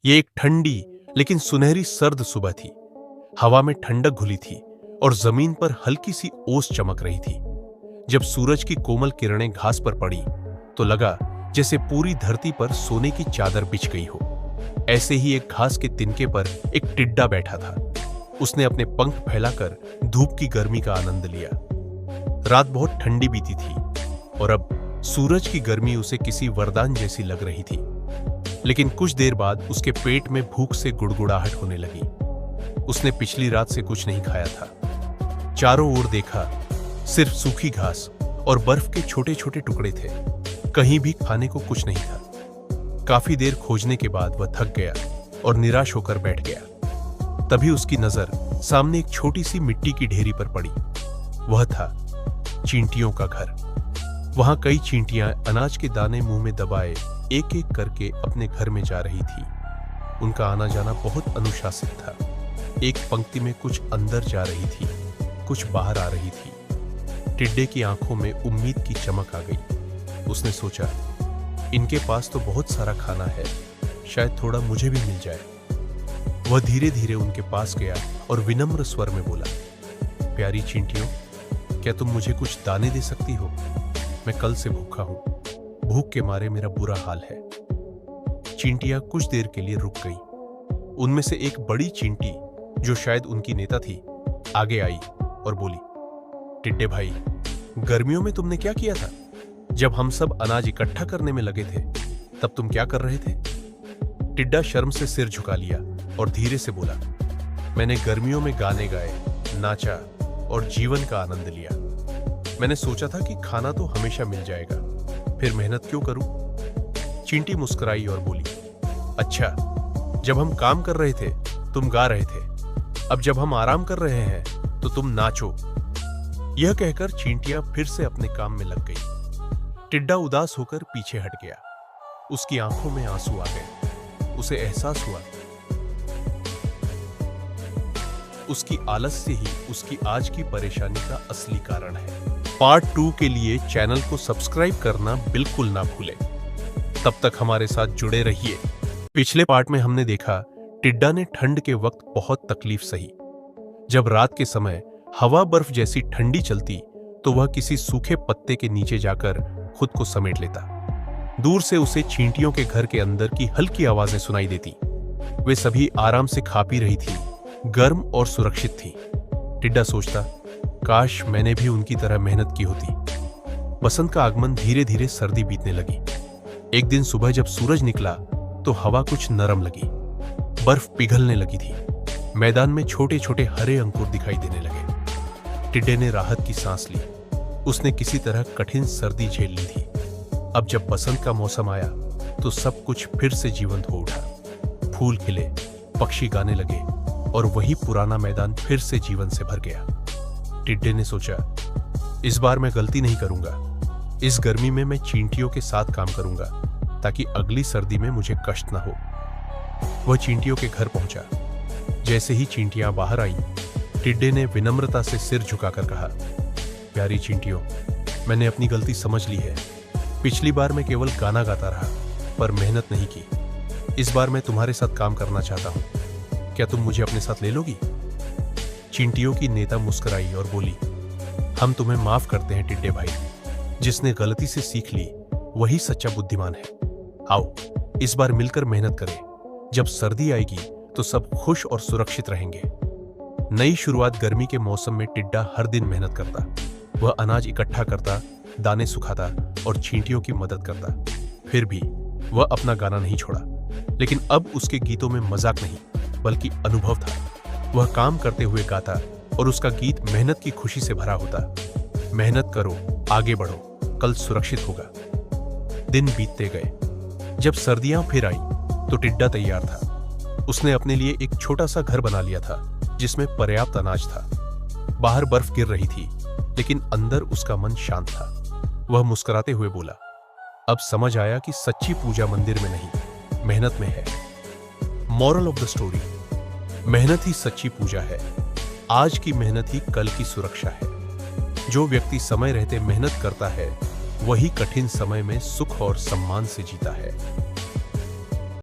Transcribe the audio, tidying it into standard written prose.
ये एक ठंडी लेकिन सुनहरी सर्द सुबह थी। हवा में ठंडक घुली थी और जमीन पर हल्की सी ओस चमक रही थी। जब सूरज की कोमल किरणें घास पर पड़ी तो लगा जैसे पूरी धरती पर सोने की चादर बिछ गई हो। ऐसे ही एक घास के तिनके पर एक टिड्डा बैठा था। उसने अपने पंख फैलाकर धूप की गर्मी का आनंद लिया। रात बहुत ठंडी बीती थी और अब सूरज की गर्मी उसे किसी वरदान जैसी लग रही थी। लेकिन कुछ देर बाद उसके पेट में भूख से गुड़गुड़ाहट होने लगी। उसने पिछली रात से कुछ नहीं खाया था। चारों ओर देखा, सिर्फ सूखी घास और बर्फ के छोटे छोटे टुकड़े थे। कहीं भी खाने को कुछ नहीं था। काफी देर खोजने के बाद वह थक गया और निराश होकर बैठ गया। तभी उसकी नजर सामने एक छोटी सी मिट्टी की ढेरी पर पड़ी। वह था चींटियों का घर। वहां कई चींटियां अनाज के दाने मुंह में दबाए एक एक करके अपने घर में जा रही थी। उनका आना जाना बहुत अनुशासित था। एक पंक्ति में कुछ अंदर जा रही थी, कुछ बाहर आ रही थी। टिड्डे की आंखों में उम्मीद की चमक आ गई। उसने सोचा, इनके पास तो बहुत सारा खाना है, शायद थोड़ा मुझे भी मिल जाए। वह धीरे धीरे उनके पास गया और विनम्र स्वर में बोला, प्यारी चींटियों, क्या तुम मुझे कुछ दाने दे सकती हो? मैं कल से भूखा हूं। भूख के मारे मेरा बुरा हाल है। चींटियां कुछ देर के लिए रुक गई। उनमें से एक बड़ी चींटी, जो शायद उनकी नेता थी, आगे आई और बोली, टिड्डे भाई, गर्मियों में तुमने क्या किया था? जब हम सब अनाज इकट्ठा करने में लगे थे, तब तुम क्या कर रहे थे? टिड्डा शर्म से सिर झुका लिया और धीरे से बोला, मैंने गर्मियों में गाने गाए, नाचा और जीवन का आनंद लिया। मैंने सोचा था कि खाना तो हमेशा मिल जाएगा, फिर मेहनत क्यों करूं? चींटी मुस्कुराई और बोली, अच्छा, जब हम काम कर रहे थे तुम गा रहे थे, अब जब हम आराम कर रहे हैं तो तुम नाचो। यह कहकर चींटियां फिर से अपने काम में लग गई। टिड्डा उदास होकर पीछे हट गया। उसकी आंखों में आंसू आ गए। उसे एहसास हुआ उसकी आलस्य ही उसकी आज की परेशानी का असली कारण है। पार्ट 2 के लिए चैनल को सब्सक्राइब करना बिल्कुल ना भूलें। तब तक हमारे साथ जुड़े रहिए। पिछले पार्ट में हमने देखा टिड्डा ने ठंड के वक्त बहुत तकलीफ सही। जब रात के समय हवा बर्फ जैसी ठंडी चलती तो वह किसी सूखे पत्ते के नीचे जाकर खुद को समेट लेता। दूर से उसे चींटियों के घर के अंदर की हल्की आवाजें सुनाई देती। वे सभी आराम से खा पी रही थी, गर्म और सुरक्षित थी। टिड्डा सोचता, काश मैंने भी उनकी तरह मेहनत की होती। बसंत का आगमन धीरे धीरे सर्दी बीतने लगी। एक दिन सुबह जब सूरज निकला तो हवा कुछ नरम लगी। बर्फ पिघलने लगी थी। मैदान में छोटे छोटे हरे अंकुर दिखाई देने लगे। टिड्डे ने राहत की सांस ली। उसने किसी तरह कठिन सर्दी झेल ली थी। अब जब बसंत का मौसम आया तो सब कुछ फिर से जीवंत हो उठा। फूल खिले, पक्षी गाने लगे और वही पुराना मैदान फिर से जीवन से भर गया। टिड्डे ने सोचा, इस बार मैं गलती नहीं करूंगा। इस गर्मी में मैं चींटियों के साथ काम करूंगा ताकि अगली सर्दी में मुझे कष्ट ना हो। वह चींटियों के घर पहुंचा। जैसे ही चींटियां बाहर आईं, टिड्डे ने विनम्रता से सिर झुकाकर कहा, प्यारी चींटियों, मैंने अपनी गलती समझ ली है। पिछली बार मैं केवल गाना गाता रहा पर मेहनत नहीं की। इस बार मैं तुम्हारे साथ काम करना चाहता हूं। क्या तुम मुझे अपने साथ ले लोगी? चींटियों की नेता मुस्कुराई और बोली, हम तुम्हें माफ करते हैं टिड्डे भाई। जिसने गलती से सीख ली वही सच्चा बुद्धिमान है। आओ, इस बार मिलकर मेहनत करें। जब सर्दी आएगी तो सब खुश और सुरक्षित रहेंगे। नई शुरुआत गर्मी के मौसम में टिड्डा हर दिन मेहनत करता। वह अनाज इकट्ठा करता, दाने सुखाता और चींटियों की मदद करता। फिर भी वह अपना गाना नहीं छोड़ा। लेकिन अब उसके गीतों में मजाक नहीं बल्कि अनुभव था। वह काम करते हुए गाता और उसका गीत मेहनत की खुशी से भरा होता। मेहनत करो, आगे बढ़ो, कल सुरक्षित होगा। दिन बीतते गए। जब सर्दियां फिर आई तो टिड्डा तैयार था। उसने अपने लिए एक छोटा सा घर बना लिया था जिसमें पर्याप्त अनाज था। बाहर बर्फ गिर रही थी लेकिन अंदर उसका मन शांत था। वह मुस्कुराते हुए बोला, अब समझ आया कि सच्ची पूजा मंदिर में नहीं, मेहनत में है। मॉरल ऑफ द स्टोरी, मेहनत ही सच्ची पूजा है। आज की मेहनत ही कल की सुरक्षा है। जो व्यक्ति समय रहते मेहनत करता है वही कठिन समय में सुख और सम्मान से जीता है।